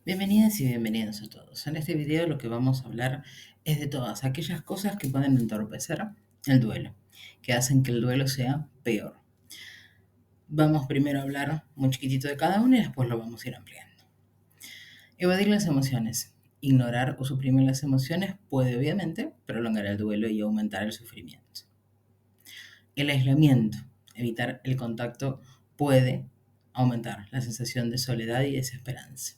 Bienvenidas y bienvenidos a todos. En este video lo que vamos a hablar es de todas aquellas cosas que pueden entorpecer el duelo, que hacen que el duelo sea peor. Vamos primero a hablar muy chiquitito de cada una y después lo vamos a ir ampliando. Evadir las emociones. Ignorar o suprimir las emociones puede obviamente prolongar el duelo y aumentar el sufrimiento. El aislamiento. Evitar el contacto puede aumentar la sensación de soledad y desesperanza.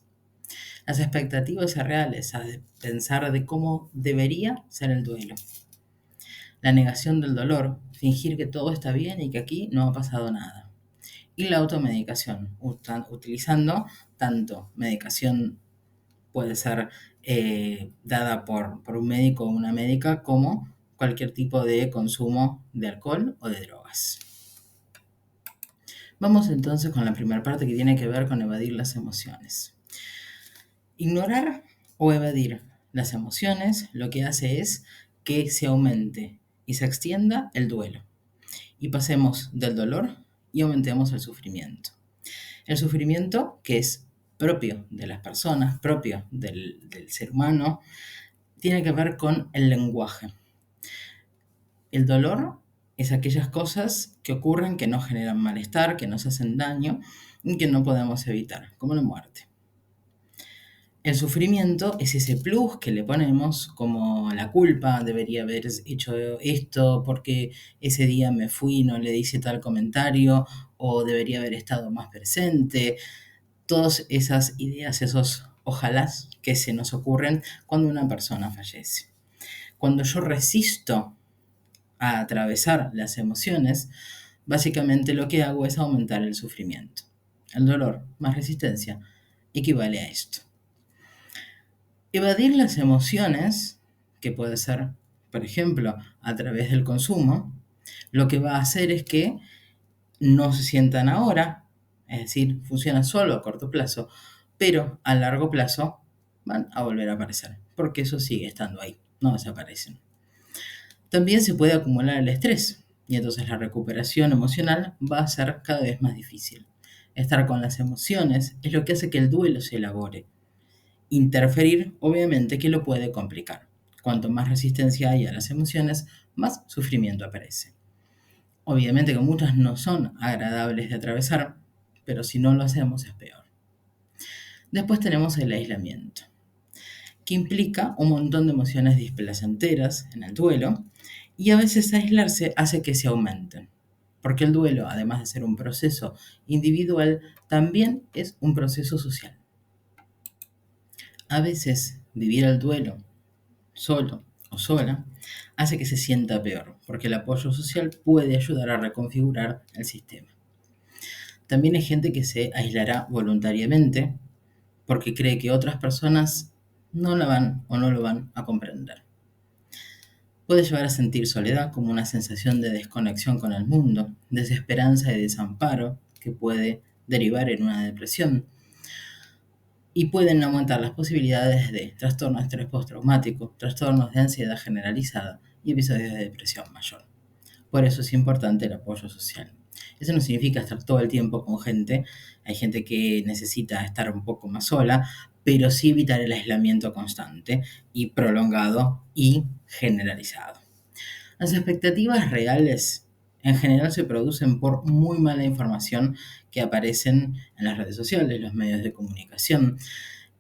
Las expectativas irreales, a pensar de cómo debería ser el duelo. La negación del dolor, fingir que todo está bien y que aquí no ha pasado nada. Y la automedicación, utilizando tanto medicación puede ser dada por un médico o una médica como cualquier tipo de consumo de alcohol o de drogas. Vamos entonces con la primera parte que tiene que ver con evadir las emociones. Ignorar o evadir las emociones lo que hace es que se aumente y se extienda el duelo y pasemos del dolor y aumentemos el sufrimiento. El sufrimiento que es propio de las personas, propio del ser humano, tiene que ver con el lenguaje. El dolor es aquellas cosas que ocurren que nos generan malestar, que nos hacen daño y que no podemos evitar, como la muerte. El sufrimiento es ese plus que le ponemos como la culpa, debería haber hecho esto porque ese día me fui y no le hice tal comentario o debería haber estado más presente. Todas esas ideas, esos ojalás que se nos ocurren cuando una persona fallece. Cuando yo resisto a atravesar las emociones, básicamente lo que hago es aumentar el sufrimiento. El dolor más resistencia equivale a esto. Evadir las emociones, que puede ser, por ejemplo, a través del consumo, lo que va a hacer es que no se sientan ahora, es decir, funciona solo a corto plazo, pero a largo plazo van a volver a aparecer, porque eso sigue estando ahí, no desaparecen. También se puede acumular el estrés, y entonces la recuperación emocional va a ser cada vez más difícil. Estar con las emociones es lo que hace que el duelo se elabore. Interferir, obviamente, que lo puede complicar. Cuanto más resistencia hay a las emociones, más sufrimiento aparece. Obviamente que muchas no son agradables de atravesar, pero si no lo hacemos es peor. Después tenemos el aislamiento, que implica un montón de emociones displacenteras en el duelo, y a veces aislarse hace que se aumenten, porque el duelo, además de ser un proceso individual, también es un proceso social. A veces vivir el duelo solo o sola hace que se sienta peor, porque el apoyo social puede ayudar a reconfigurar el sistema. También hay gente que se aislará voluntariamente porque cree que otras personas no la van o no lo van a comprender. Puede llevar a sentir soledad como una sensación de desconexión con el mundo, desesperanza y desamparo que puede derivar en una depresión, y pueden aumentar las posibilidades de trastorno de estrés postraumático, trastornos de ansiedad generalizada y episodios de depresión mayor. Por eso es importante el apoyo social. Eso no significa estar todo el tiempo con gente. Hay gente que necesita estar un poco más sola, pero sí evitar el aislamiento constante y prolongado y generalizado. Las expectativas reales en general se producen por muy mala información que aparecen en las redes sociales, los medios de comunicación,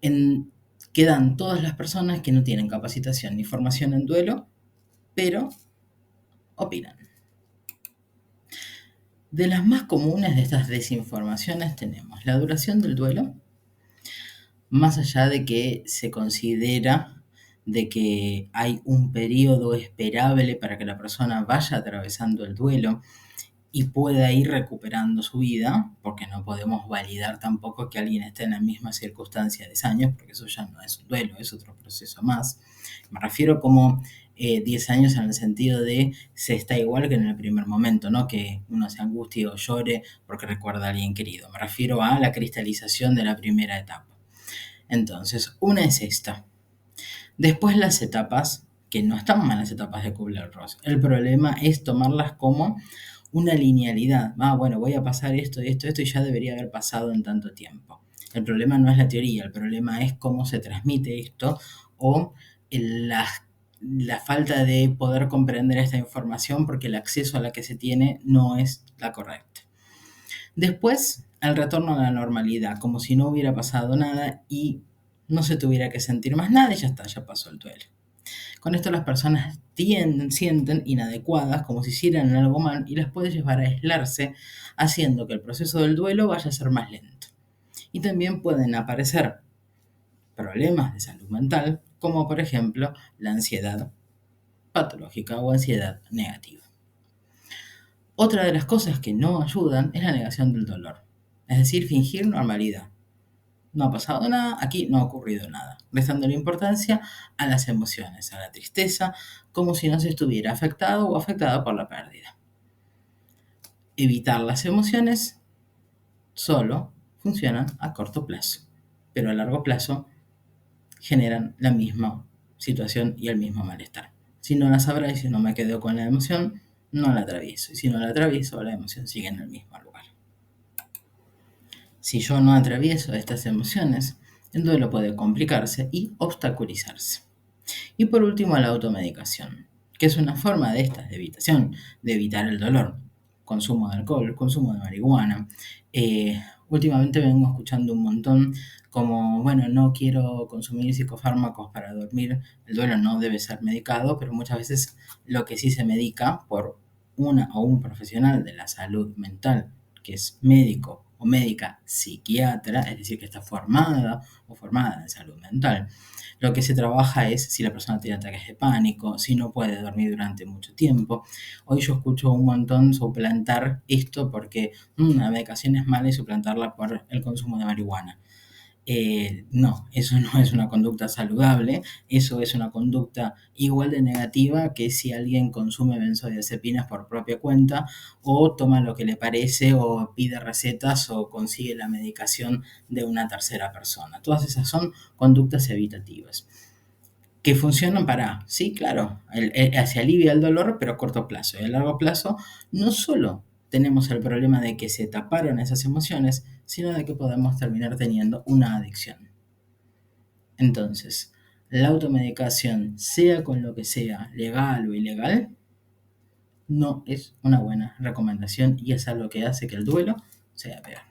que dan todas las personas que no tienen capacitación ni formación en duelo, pero opinan. De las más comunes de estas desinformaciones tenemos la duración del duelo, más allá de que se considera de que hay un periodo esperable para que la persona vaya atravesando el duelo y pueda ir recuperando su vida, porque no podemos validar tampoco que alguien esté en la misma circunstancia de 10 años, porque eso ya no es un duelo, es otro proceso más. Me refiero como 10 años en el sentido de se está igual que en el primer momento, no que uno se angustie o llore porque recuerda a alguien querido. Me refiero a la cristalización de la primera etapa. Entonces, una es esta. Después las etapas, que no están mal las etapas de Kubler-Ross. El problema es tomarlas como una linealidad. Bueno, voy a pasar esto y esto y ya debería haber pasado en tanto tiempo. El problema no es la teoría, el problema es cómo se transmite esto o la falta de poder comprender esta información porque el acceso a la que se tiene no es la correcta. Después, el retorno a la normalidad, como si no hubiera pasado nada y no se tuviera que sentir más nada y ya está, ya pasó el duelo. Con esto las personas sienten inadecuadas, como si hicieran algo mal, y las puede llevar a aislarse, haciendo que el proceso del duelo vaya a ser más lento. Y también pueden aparecer problemas de salud mental, como por ejemplo la ansiedad patológica o ansiedad negativa. Otra de las cosas que no ayudan es la negación del dolor, es decir, fingir normalidad. No ha pasado nada, aquí no ha ocurrido nada, restando la importancia a las emociones, a la tristeza, como si no se estuviera afectado o afectada por la pérdida. Evitar las emociones solo funcionan a corto plazo, pero a largo plazo generan la misma situación y el mismo malestar. Si no las abrazo y si no me quedo con la emoción, no la atravieso. Y si no la atravieso, la emoción sigue en el mismo lugar. Si yo no atravieso estas emociones, el duelo puede complicarse y obstaculizarse. Y por último, la automedicación, que es una forma de estas de evitación, de evitar el dolor. Consumo de alcohol, consumo de marihuana. Últimamente vengo escuchando un montón como, bueno, no quiero consumir psicofármacos para dormir. El duelo no debe ser medicado, pero muchas veces lo que sí se medica por una o un profesional de la salud mental, que es médico o médica psiquiatra, es decir, que está formada o formada en salud mental. Lo que se trabaja es si la persona tiene ataques de pánico, si no puede dormir durante mucho tiempo. Hoy yo escucho un montón suplantar esto porque la medicación es mala y suplantarla por el consumo de marihuana. No, eso no es una conducta saludable, eso es una conducta igual de negativa que si alguien consume benzodiazepinas por propia cuenta o toma lo que le parece o pide recetas o consigue la medicación de una tercera persona. Todas esas son conductas evitativas que funcionan para, sí, claro, se alivia el dolor, pero a corto plazo. Y a largo plazo, no solo tenemos el problema de que se taparon esas emociones, sino de que podemos terminar teniendo una adicción. Entonces, la automedicación, sea con lo que sea, legal o ilegal, no es una buena recomendación y es algo que hace que el duelo sea peor.